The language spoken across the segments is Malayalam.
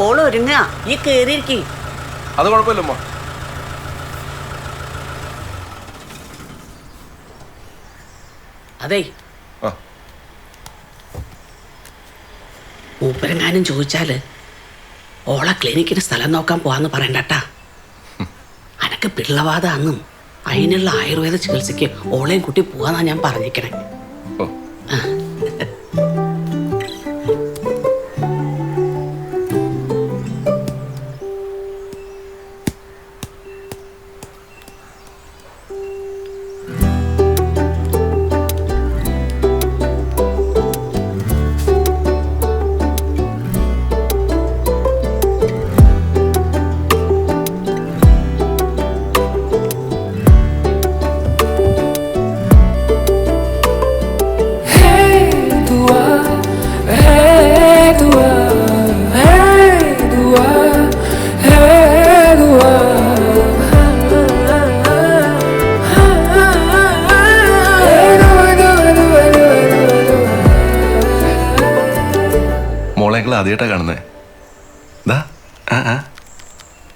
ഓളൊരുങ്ങ ഈ കേറിയിരിക്കും. അത് കുഴപ്പമില്ലമ്മ. അതെ, മൂപ്പരെങ്ങാനും ചോദിച്ചാല് ഓളെ ക്ലിനിക്കിന് സ്ഥലം നോക്കാൻ പോവാന്ന് പറയണ്ടട്ടാ. അനക്ക് പിള്ളവാദാന്നും അതിനുള്ള ആയുർവേദ ചികിത്സയ്ക്ക് ഓളെയും കുട്ടി പോവാന്നാ ഞാൻ പറഞ്ഞിരിക്കണേ. आदियाटा കാണുന്നേ. ദാ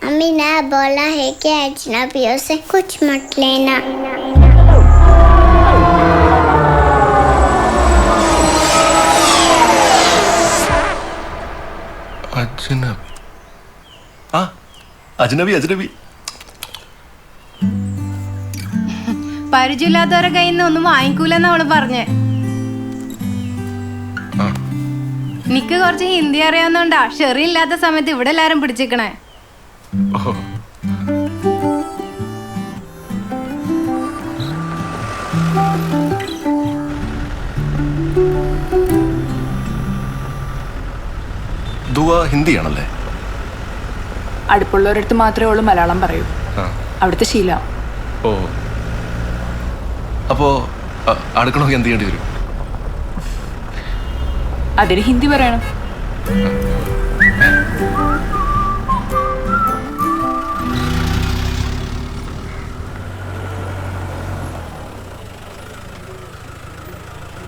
अम्मी ने बोला है कि अजनबियों से कुछ मत लेना. अजनबी. अजनबी अजनबी. പരിചയമില്ലാത്തവരെ കയ്യിൽ നിന്ന് ഒന്നും വാങ്ങിക്കൂലെന്ന് അവള് പറഞ്ഞേ. നിക്ക് കുറച്ച് ഹിന്ദി അറിയാവുന്നോണ്ടാ ഷെറി ഇല്ലാത്ത സമയത്ത് ഇവിടെ എല്ലാരും പിടിച്ചിക്കണേ. ഹിന്ദിയാണല്ലേ? അടുപ്പുള്ളവരടുത്ത് മാത്രമേ ഉള്ളൂ മലയാളം പറയൂ. അവിടുത്തെ ശീലം. ഓ, അപ്പോ അടുക്കണമെങ്കിൽ എന്ത് ചെയ്യേണ്ടി വരും? അതിന് ഹിന്ദി പറയണം.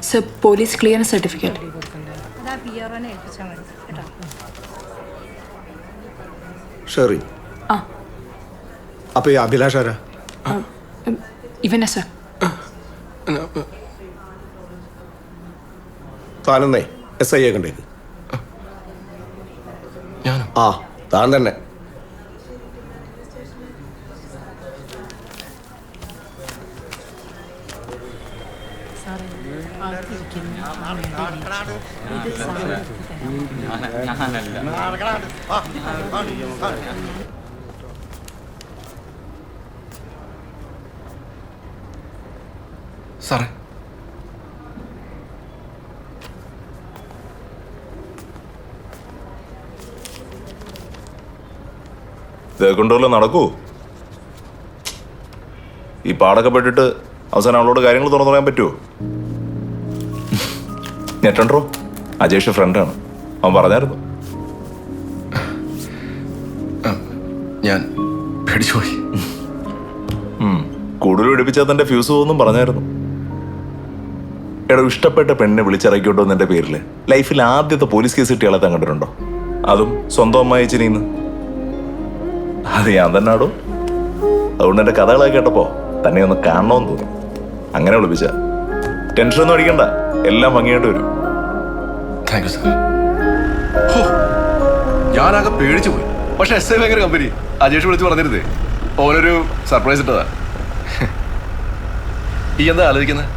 Sir, police clearance certificate. ഷെറി. അപ്പൊ ഈ അഭിലാഷ് ആരാ? ഇവനാ സർ. താനെന്നേ SI കണ്ടേക്ക്. ആ, താൻ തന്നെ. സാറേ, കൊണ്ടുവല്ലോ നടക്കൂ. ഈ പാടൊക്കെ പെട്ടിട്ട് അവസാനം അവളോട് കാര്യങ്ങൾ തുറന്നു പറയാൻ പറ്റുമോ? ഞെട്ടണ്ടോ? അജേഷ് ഫ്രണ്ടാണ്, അവൻ പറഞ്ഞായിരുന്നു. ഞാൻ പേടിച്ചുപോയി. കൂടുതൽ പിടിപ്പിച്ചാൽ തന്റെ ഫ്യൂസ് പോകുന്നും പറഞ്ഞായിരുന്നു. എടോ, ഇഷ്ടപ്പെട്ട പെണ്ണിനെ വിളിച്ചിറക്കിയോട്ടോ എന്നെ പേരില് ലൈഫിൽ ആദ്യത്തെ പോലീസ് കേസ് കിട്ടിയാളെ താൻ കണ്ടിട്ടുണ്ടോ? അതും സ്വന്തം അമ്മായിച്ചിനിന്ന്. അത് ഞാൻ തന്നെ ആടോ. അതുകൊണ്ട് എന്റെ കഥകളൊക്കെ കേട്ടപ്പോ തന്നെ ഒന്ന് കാണണമെന്ന് തോന്നി. അങ്ങനെ വിളിപ്പിച്ച. ടെൻഷനൊന്നും അടിക്കണ്ട, എല്ലാം ഭംഗിയായിട്ട് വരും. Thank you sir. ഞാനാകെ പേടിച്ചു പോയി. പക്ഷെ SI ഭയങ്കര കമ്പനി. അജേഷ് വിളിച്ച് പറഞ്ഞിരുന്നേ ഓനൊരു സർപ്രൈസ് ഇട്ടതാ. ഈ എന്താ ആലോചിക്കുന്നത്?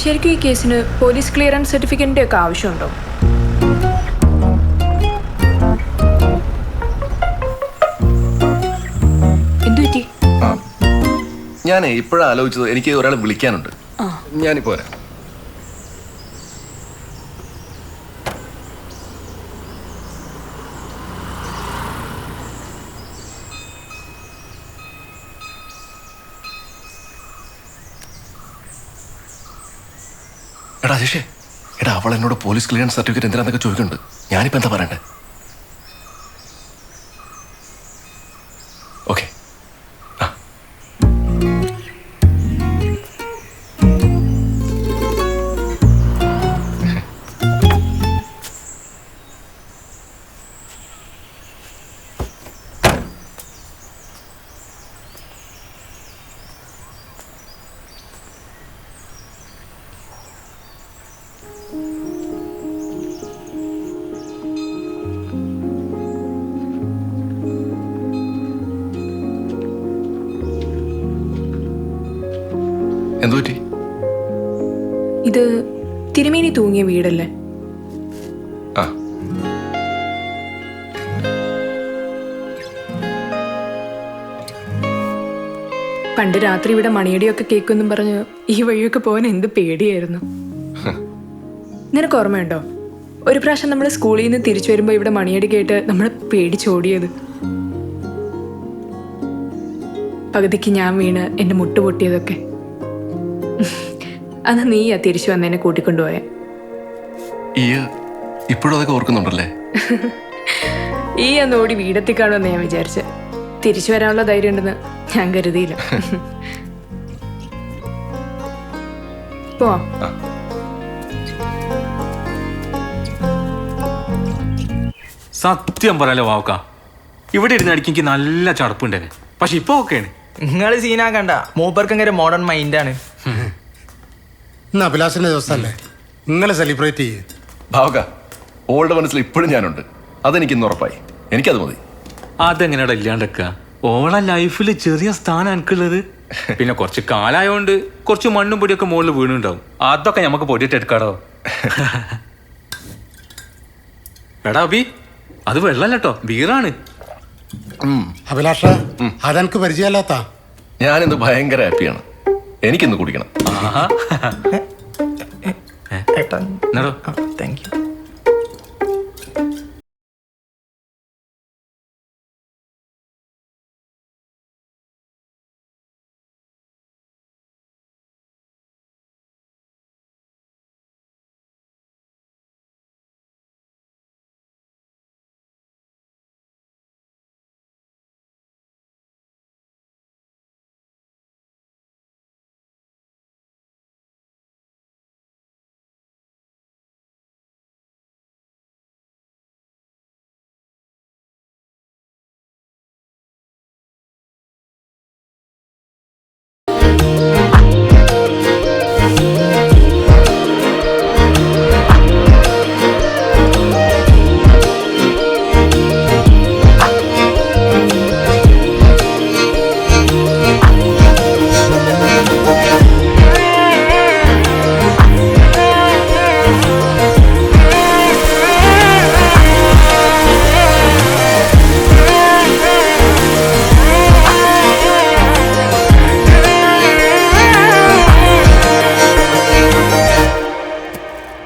ശരിക്കും ഈ കേസിന് പോലീസ് ക്ലിയറൻസ് സർട്ടിഫിക്കറ്റിന്റെ ഒക്കെ ആവശ്യമുണ്ടോ? എന്തുപറ്റി? ഞാൻ ഇപ്പോഴാണ് ആലോചിച്ചത്. എനിക്ക് ഒരാളെ വിളിക്കാനുണ്ട്. ഞാനിപ്പോ വരാം. എടാ അജേഷേ, എടാ അവൾ എന്നോട് പോലീസ് ക്ലിയറൻസ് സർട്ടിഫിക്കറ്റ് എന്തിനാന്നൊക്കെ ചോദിക്കുന്നുണ്ട്. ഞാനിപ്പോൾ എന്താ പറയണ്ടേ? ഓക്കെ. എന്തു പറ്റി? ഇത് തിരുമേനി തൂങ്ങിയ വീടല്ലേ? ആ, പണ്ട് രാത്രി ഇവിടെ മണിയടിയൊക്കെ കേൾക്കുമെന്നും പറഞ്ഞ് ഈ വഴിയൊക്കെ പോകാൻ എന്ത് പേടിയായിരുന്നു. നിനക്ക് ഓർമ്മയുണ്ടോ ഒരു പ്രാവശ്യം നമ്മൾ സ്കൂളിൽ നിന്ന് തിരിച്ചു വരുമ്പോൾ ഇവിടെ മണിയടി കേട്ട് നമ്മൾ പേടിച്ചോടിയത്? പകുതിക്ക് ഞാൻ വീണ് എൻ്റെ മുട്ട് പൊട്ടിയതൊക്കെ. അന്ന് നീയാ തിരിച്ചു വന്നെന്നെ കൂട്ടിക്കൊണ്ടുപോയെ. ഇപ്പോഴും അതൊക്കെ ഓർക്കുന്നുണ്ടല്ലേ? ഈ അന്ന് ഓടി വീടെത്തി കാണുമെന്ന് ഞാൻ വിചാരിച്ച. തിരിച്ചു വരാനുള്ള ധൈര്യം ഉണ്ടെന്ന് ഞാൻ കരുതിയില്ല. പോവാം. സത്യം പറയാലോ വാവക്ക, ഇവിടെ ഇരുന്ന് അടിക്ക് എനിക്ക് നല്ല ചടപ്പുണ്ടേനെ. പക്ഷെ ഇപ്പൊ ഓക്കെയാണ്. നിങ്ങൾ സീനാക്കണ്ട, മൂപ്പർക്കങ്ങനെ മോഡേൺ മൈൻഡാണ്. ഇന്ന് അഭിലാഷിന്റെ ദിവസമല്ലേ, നിങ്ങളെ സെലിബ്രേറ്റ് ചെയ്യേ. ഭാവക, ഓളുടെ മനസ്സിൽ ഇപ്പോഴും ഞാനുണ്ട്. അതെനിക്ക് ഇന്ന് ഉറപ്പായി. എനിക്കത് മതി. അതെങ്ങനെയാ ഇല്ലാണ്ടക്ക? ഓളെ ലൈഫിൽ ചെറിയ സ്ഥാനം എനിക്കുള്ളത്. പിന്നെ കുറച്ച് കാലായോണ്ട് കുറച്ച് മണ്ണും പൊടിയൊക്കെ മുകളിൽ വീണുണ്ടാവും. അതൊക്കെ നമുക്ക് പൊടിയിട്ട് എടുക്കാടോ. എടാ അബി, അത് വെള്ളല്ലോ, ബീറാണ്. അഭിലാഷ, അതെനിക്ക് പരിചയമല്ലാത്ത. ഞാനിന്ന് ഭയങ്കര ഹാപ്പിയാണ്. എനിക്കിന്ന് കുടിക്കണം. Thank you.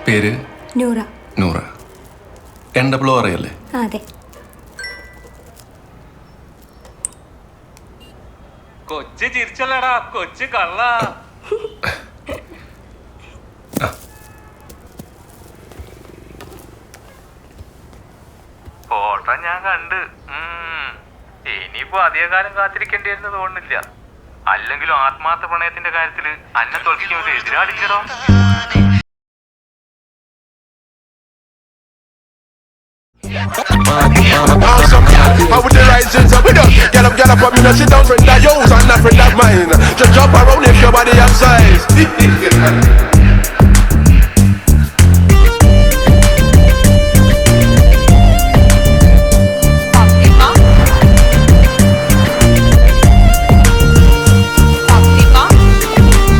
പേര് നൂറ. നൂറ. NWO അറിയല്ലേ? അതെ. കൊച്ചു ചിരിച്ചല്ലടാ, കൊച്ചു കള്ള. ഫോട്ടോ ഞാൻ കണ്ട്. ഇനിയിപ്പോ അധികകാലം കാത്തിരിക്കേണ്ടിയെന്ന് തോന്നുന്നില്ല. അല്ലെങ്കിലും ആത്മാർത്ഥ പ്രണയത്തിന്റെ കാര്യത്തില് അന്നെ തോൽപ്പിക്കാൻ എതിരാളിച്ചടോ. How would the risings up with us? Get up, but me not sit down, friend of yours and not friend of mine. Just jump around if your body have size.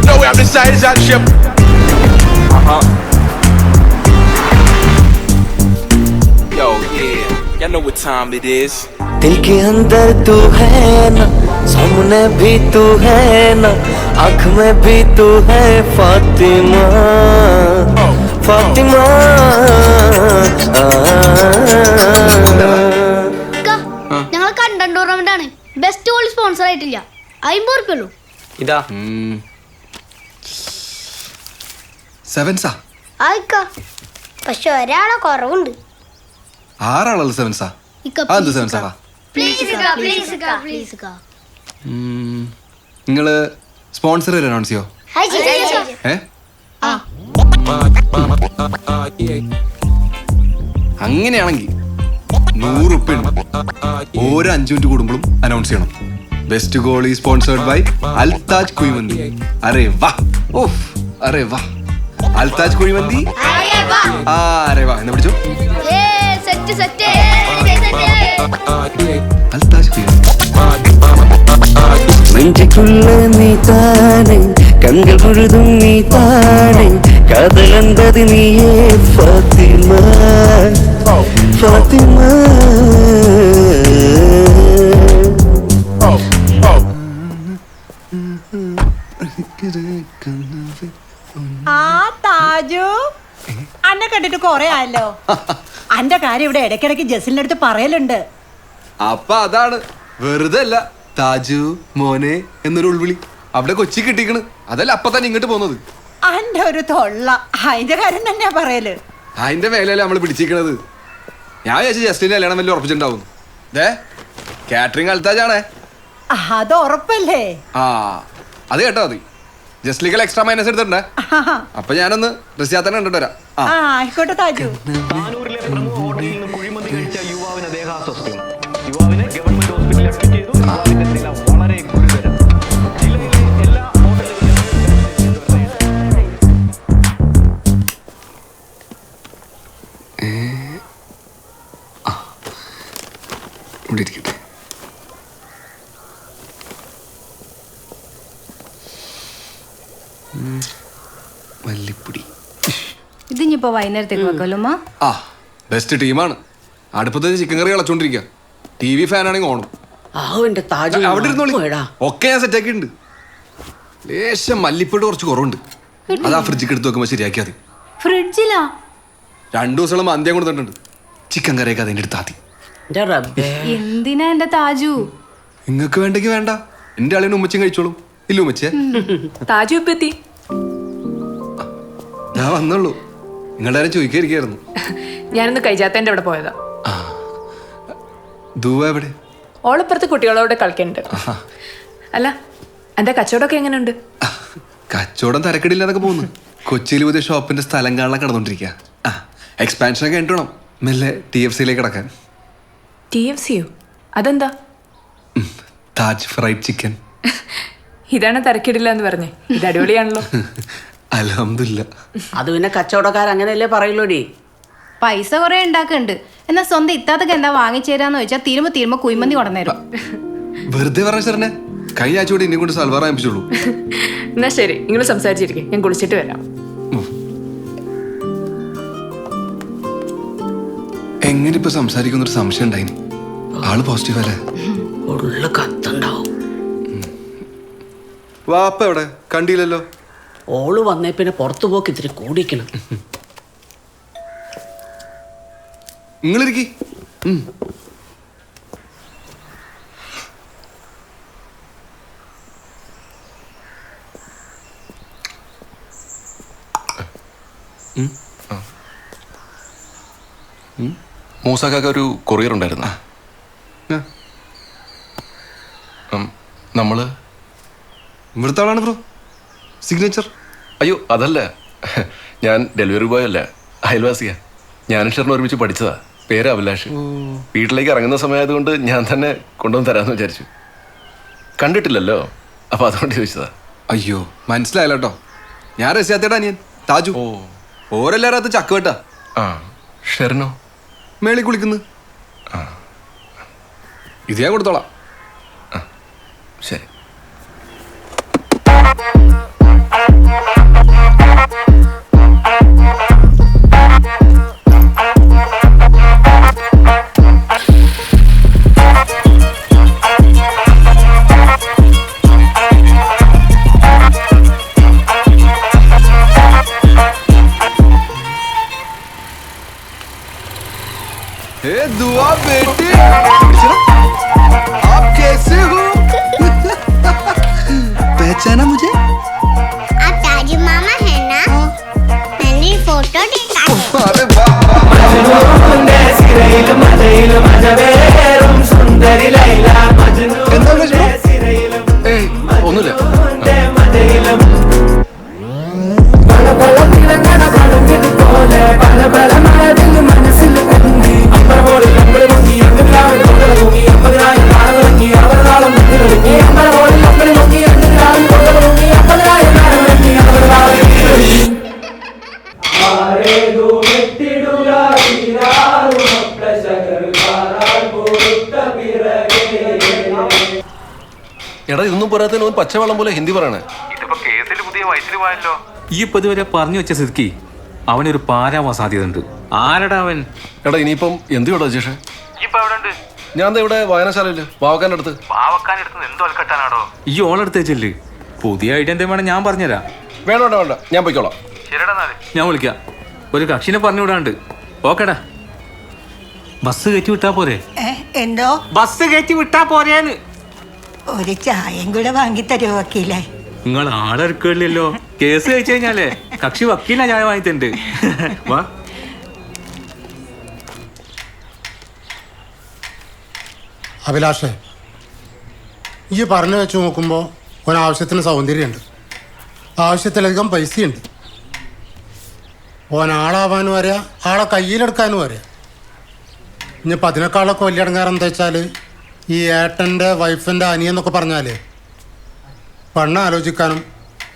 Now we have the size and shape. Yo, yeah, y'all know what time it is. दिल के अंदर तू है ना, सामने भी तू है ना, आँख में भी तू है फातिमा, फातिमा. ഞങ്ങൾ കണ്ടന്റ് ടൂർണമെന്റ് ആണ്. ബെസ്റ്റ് ഗോൾ സ്പോൺസർ ആയിട്ടില്ല. 50 ഉറുപ്പിയുള്ളൂ. ഇതാ സെവൻസാ ആയിക്ക പക്ഷെ ഒരാളെ കുറവുണ്ട്. 6 ആളല്ല സെവൻസാ? അതെന്ത് സെവൻസാ? നിങ്ങള് സ്പോൺസർ അനൗൺസ് ചെയ്യോ? അങ്ങനെയാണെങ്കിൽ 100 ഉറുപ്പിക ഓരോ 5 മിനിറ്റ് കൂടുമ്പോഴും അനൗൺസ് ചെയ്യണം. Best goalie sponsored by Al Taj kuzhimanthi. അരേ വാ, ഓഫ് അരേ വാ, അൽതാജ് കുഴിമന്തി. അരേ വാ, എന്നാ പിടിച്ചോ. അൽതാജ് കുഴിമന്തി. നെഞ്ചിക്കുള്ള നീ താനെ, കങ്ങൾ മുഴുതും നീ താനെ, കാതലെന്തത് നീയേ ഫാത്തിമ, ഫാത്തിമ. ആ താജു, അന്നെ കണ്ടിട്ട് കൊറേ ആയല്ലോ. അന്റെ കാര്യം ഇവിടെ ഇടയ്ക്കിടയ്ക്ക് ജസലിന്റെ അടുത്ത് പറയലുണ്ട്. അപ്പൊ അതാണ്, വെറുതെ അല്ല താജു മോനെ എന്നൊരു ഉൾവിളി അവിടെ കൊച്ചി കിട്ടിക്കണ്. അതല്ല അപ്പൊ തന്നെ ഇങ്ങോട്ട് പോകുന്നത്. അന്റെ ഒരു തൊള്ള, അതിന്റെ കാര്യം തന്നെയാ പറയല്. അതിന്റെ മേലല്ലേ നമ്മള് പിടിച്ചിരിക്കണത്. ഞാൻ വിചാരിച്ചു ജസ്റ്റിന്റെ കല്യാണം വലിയ ഉറപ്പിച്ചിട്ടുണ്ടാവും. കാറ്ററിംഗ് അൽത്താജാണേ. അത് ഉറപ്പല്ലേ? ആ അത് കേട്ടോ മതി. ജസ്റ്റിലേക്കൽ എക്സ്ട്രാ മൈനസ് എടുത്തിട്ടുണ്ടേ. അപ്പൊ ഞാനൊന്ന് റസിയാത്തന്നെ കണ്ടിട്ട് വരാം. ആയിക്കോട്ടെ താജു. യുവാവിന് ദേഹാസ്വസ്ഥ്യം. യുവാവിനെ ഗവൺമെന്റ് ഹോസ്പിറ്റലിൽ അഡ്മിറ്റ് ചെയ്തു. യുവാവിന്റെ നില വളരെ ഗുരുതരം. ജില്ലയിലെ എല്ലാ ഇവിടെ ഇരിക്കട്ടെ. മല്ലിപ്പൊടി ഇതിനിപ്പോ വൈകുന്നേരത്തേക്ക് വെക്കല്ലോ. ആ ബെസ്റ്റ് ടീമാണ്. അടുപ്പത്ത് ചിക്കൻ കറി കളച്ചോണ്ടിരിക്കുക. TV ഫാനാണെങ്കിൽ ഓണം. അവിടെ ഇരുന്നോളി, ഒക്കെ ഞാൻ സെറ്റ് ആക്കിയിട്ടുണ്ട്. ലേശം മല്ലിപ്പൊടി കുറച്ച് കുറവുണ്ട്. അത് ആ ഫ്രിഡ്ജിക്ക് എടുത്ത് വെക്കുമ്പോൾ ശരിയാക്കിയാൽ മതി. ഫ്രിഡ്ജിലാ 2 ദിവസം മന്തിയം കൊടുത്തിട്ടുണ്ട്. ചിക്കൻ കറിയൊക്കെ അതിൻ്റെ അടുത്ത് ആദ്യം. എന്തിനാ എന്റെ താജു? നിങ്ങൾക്ക് വേണ്ടെങ്കിൽ വേണ്ട, എന്റെ ആളിന് ഉമ്മച്ചും കഴിച്ചോളും. ഇല്ല ഉമ്മച്ചേ? താജു ഇപ്പൊ എത്തി. ഞാൻ വന്നുള്ളൂ. നിങ്ങളുടെ ആരും ചോദിക്കാതിരിക്കായിരുന്നു. ഞാനൊന്ന് കൈജാത്തേന്റെ അവിടെ പോയതാ. ദൂവ എവിടെ? ഓളപ്പുറത്ത് കുട്ടികളോട് കളിക്കുന്നുണ്ട്. അല്ല എന്റെ കച്ചവടമൊക്കെ എങ്ങനെയുണ്ട്? കച്ചവടം തരക്കെടില്ലാതൊക്കെ പോകുന്നു. കൊച്ചിയിൽ പുതിയ ഷോപ്പിന്റെ സ്ഥലം കാണാൻ കിടന്നോണ്ടിരിക്കുക. എക്സ്പാൻഷൻ ഒക്കെ കഴിഞ്ഞിട്ട് വേണം മെല്ലെ TFCയിലേക്ക് കിടക്കാൻ. TFCയോ? അതെന്താ? Taj fried chicken. ഇതാണ് തരക്കിടില്ല എന്ന് പറഞ്ഞേ. ഇത് അടിപൊളിയാണല്ലോ. അൽഹംദുലില്ലാ. അത് പിന്നെ കച്ചവടക്കാരങ്ങനെയല്ലേ പറയുള്ളൂടി. പൈസ കുറെ ഉണ്ടാക്കുന്നുണ്ട്. എന്നാ സ്വന്തം ഇത്താത്തൊക്കെ എന്താ വാങ്ങിച്ചേരാന്ന് ചോദിച്ചാൽ തീരുമ്പോ കുഴിമന്തി കൊണ്ടുവന്നേരും. വെറുതെ പറഞ്ഞ സാറിനെ കഴിഞ്ഞ ആഴ്ച കൂടി എന്നെ കൊണ്ട് സൽവാർ ആരംഭിച്ചുള്ളൂ. എന്നാ ശരി, നിങ്ങൾ സംസാരിച്ചിരിക്കും, ഞാൻ കുളിച്ചിട്ട് വരാം. എങ്ങനെ ഇപ്പൊ സംസാരിക്കുന്നൊരു സംശയം ഉണ്ടായിന്. ആള് പോസിറ്റീവ് അല്ലേ? കത്തുണ്ടാവും. വാപ്പ എവിടെ? കണ്ടില്ലല്ലോ. ഓള് വന്നേ പിന്നെ പുറത്തു പോക്ക് ഇത്തിരി കൂടിക്കണം. നിങ്ങളിരിക്കി. മൂസാക്കാക്ക് ഒരു കൊറിയർ ഉണ്ടായിരുന്നു. നമ്മള് ഇവിടുത്തെ ആളാണ് ബ്രോ. സിഗ്നേച്ചർ? അയ്യോ അതല്ല, ഞാൻ ഡെലിവറി ബോയ് അല്ല, അയൽവാസിയാ. ഞാനും ഷെറിന് ഒരുമിച്ച് പഠിച്ചതാ. പേര് അഭിലാഷ്. വീട്ടിലേക്ക് ഇറങ്ങുന്ന സമയമായതുകൊണ്ട് ഞാൻ തന്നെ കൊണ്ടുവന്ന് തരാമെന്ന് വിചാരിച്ചു. കണ്ടിട്ടില്ലല്ലോ, അപ്പൊ അതുകൊണ്ട് ചോദിച്ചതാ. അയ്യോ മനസ്സിലായല്ലോ കേട്ടോ. ഞാൻ റസിയാത്തേട്ടാ അനിയൻ താജു. ഓരെല്ലാരും അത് ചക്കുവെട്ടാ. ഷെറിനോ? മേളി കുളിക്കുന്നു. ഇത് ഞാൻ കൊടുത്തോളാം. ശരി. दुआ बेटी, आप कैसे हो? पहचाना मुझे? आप ताजू मामा है ना? मैंने ഫോട്ടോ ഒന്നുമില്ല. എടാ ഇതൊന്നും പോരാത്തതിന് പച്ചവെള്ളം പോലെ ഹിന്ദി പറയണേ. ഈ ഇപ്പൊ ഇതുവരെ പറഞ്ഞു വെച്ച സ്ഥിതിക്ക് അവനൊരു പാരാവാൻ സാധ്യത ഉണ്ട്. ആരടാ അവൻ? എടാ ഇനിയിപ്പം എന്ത് ചെയ്യടാ അജേഷേ? ഞാൻ ഇവിടെ വായനശാലയില് വാവക്കാൻ്റെ അടുത്ത്. ഈ ഓളെടുത്ത് വെച്ചല്ലേ പുതിയ ഐഡിയ എന്തേ വേണം ഞാൻ പറഞ്ഞുതരാം. വേണ്ട വേണ്ട വേണ്ട, ഞാൻ പോയിക്കോളാം. ഞാൻ വിളിക്കാം. ഒരു കക്ഷിനെ പറഞ്ഞു വിടാണ്ട്. ഓക്കേടാ. ബസ് കയറ്റി വിട്ടാ പോരെ? എന്തോ ബസ് കയറ്റി വിട്ടാ പോരേന്ന്. ഒരു ചായയും കൂടെ വാങ്ങി തരുമോ വക്കീലേ? നിങ്ങൾ ആളെടുക്കില്ലല്ലോ. കേസ് കഴിച്ചു കഴിഞ്ഞാലേ കക്ഷി വക്കീലാ ചായ വാങ്ങിത്തണ്ട്. വാ. അഭിലാഷേ, ഈ പറഞ്ഞു വെച്ച് നോക്കുമ്പോൾ ഓനാവശ്യത്തിന് സൗന്ദര്യമുണ്ട്, ആവശ്യത്തിലധികം പൈസയുണ്ട്. ഓനാളാവാനും അറിയാം, ആളെ കയ്യിലെടുക്കാനും അറിയാം. ഇനിയിപ്പോൾ അതിനേക്കാളൊക്കെ വലിയ ഇടങ്ങാറെന്താ വെച്ചാൽ ഈ ഏട്ടൻ്റെ വൈഫിൻ്റെ അനിയെന്നൊക്കെ പറഞ്ഞാൽ പെണ്ണ് ആലോചിക്കാനും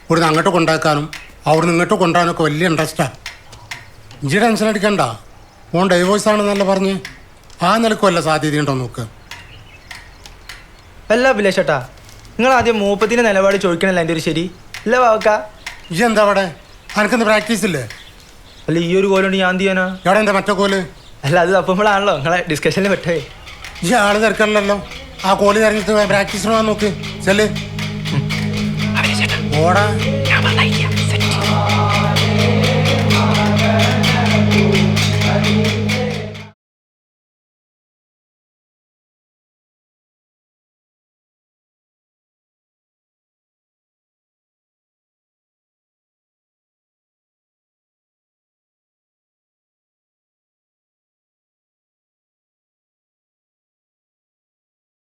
ഇവിടുന്ന് അങ്ങോട്ട് കൊണ്ടാക്കാനും അവിടുന്ന് ഇങ്ങോട്ട് കൊണ്ടുപോകാനൊക്കെ വലിയ ഇൻട്രസ്റ്റാണ്. ഇഞ്ചി ടെൻഷൻ അടിക്കണ്ട, ഓൻ ഡൈവോഴ്സ് ആണെന്നല്ല പറഞ്ഞ് ആ നിലക്ക് വല്ല സാധ്യതയുണ്ടോ നോക്ക്. അല്ല അഭിലാഷേട്ടാ, നിങ്ങൾ ആദ്യം മൂപ്പത്തിൻ്റെ നിലപാട് ചോദിക്കണല്ലോ എൻ്റെ ഒരു ശരി അല്ല വാവക്ക? ഈ എന്താ അവിടെ അനക്കെന്ത് പ്രാക്ടീസ് ഇല്ലേ? അല്ല ഈ ഒരു കോലുണ്ട് ഞാൻ എന്ത് ചെയ്യാനാ? എവിടെ എൻ്റെ മറ്റേ കോല്? അല്ല അത് തപ്പുമ്പോഴാണല്ലോ നിങ്ങളെ ഡിസ്കഷനിൽ പെട്ടേ. ഈ ആള് തിരക്കല്ലോ, ആ കോളി ഇറങ്ങിയിട്ട് പ്രാക്ടീസിന് പോകാൻ നോക്ക്. ചെല്ല് ഓടാ.